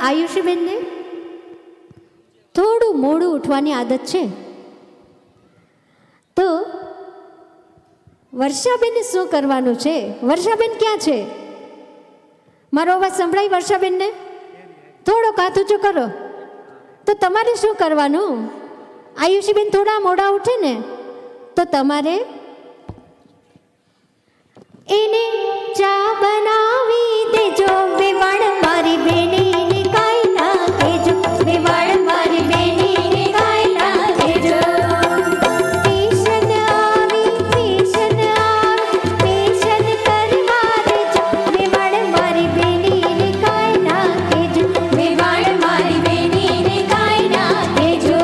આયુષીબેનને થોડું મોડું ઉઠવાની આદત છે, તો વર્ષાબેનને શું કરવાનું છે? વર્ષાબેન ક્યાં છે? મારો અવાજ સંભળાય વર્ષાબેનને? થોડો કાથ ઊંચો કરો. તો તમારે શું કરવાનું? આયુષીબેન થોડા મોડા ઉઠે ને તો તમારે એને ચા બનાવી દેજો, વેવાણ મારી બેનીને કાંઈ ના કહેજો, વેવાણ મારી બેનીને કાંઈ ના કહેજો. પેશન આવી પેશન કરવા દેજો, વેવાણ મારી બેનીને કાંઈ ના કહેજો, વેવાણ મારી બેનીને કાંઈ ના કહેજો.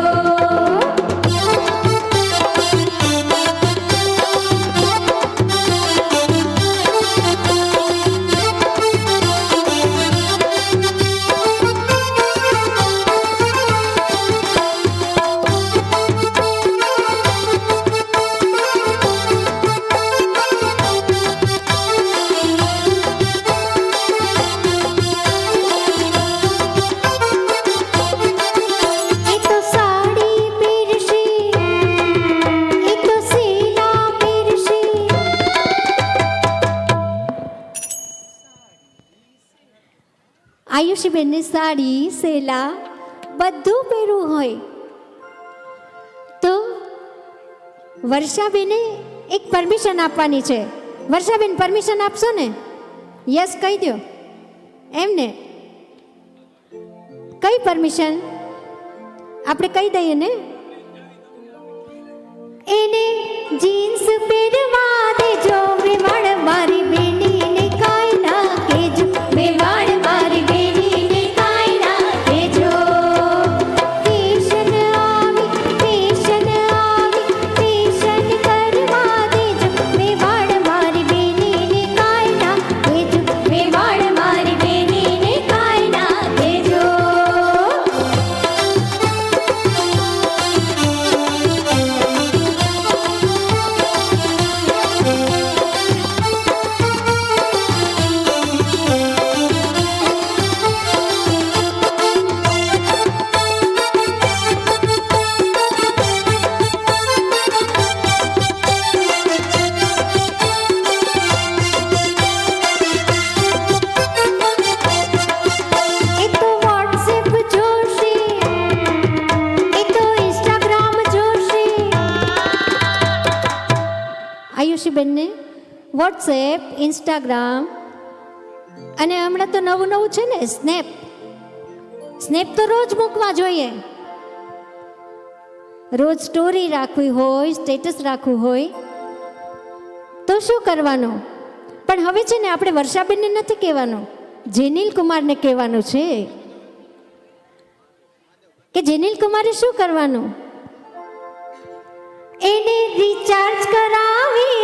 એ તો સાડી પહેરશે, એ તો સેલા પહેરશે. આયુષીબેનને સાડી સેલા બધું પહેરવું હોય તો વર્ષાબેને એક પરમિશન આપવાની છે. વર્ષાબેન પરમિશન આપશો ને? યસ કહી દો. એમને કઈ પરમિશન આપણે કહી દઈએ ને? એને જીન્સ પહેરવા દેજો, વેવાણ મારી બેનીને કાંઈ ના કહેજો, વેવાણ મારી બેનીને કાંઈ ના કહેજો. પેશન આવી પેશન કરવા દેજો, વેવાણ મારી બેનીને કાંઈ ના કહેજો, વેવાણ મારી બેનીને કાંઈ ના કહેજો. એ તો વોટ્સએપ જોશે, એ તો ઇન્સ્ટાગ્રામ જોશે. આયુષીબેનને વોટ્સએપ, ઇન્સ્ટાગ્રામ અને હમણાં તો નવું નવું છે ને સ્નેપ. સ્નેપ તો રોજ મૂકવા જોઈએ. રોજ સ્ટોરી રાખવી હોય, સ્ટેટસ રાખવું હોય તો શું કરવાનું? પણ હવે છે ને આપણે વર્ષાબેનને નથી કહેવાનું, જેનિલ કુમારને કહેવાનું છે કે જેનિલ કુમારે શું કરવાનું? એને રિચાર્જ કરાવી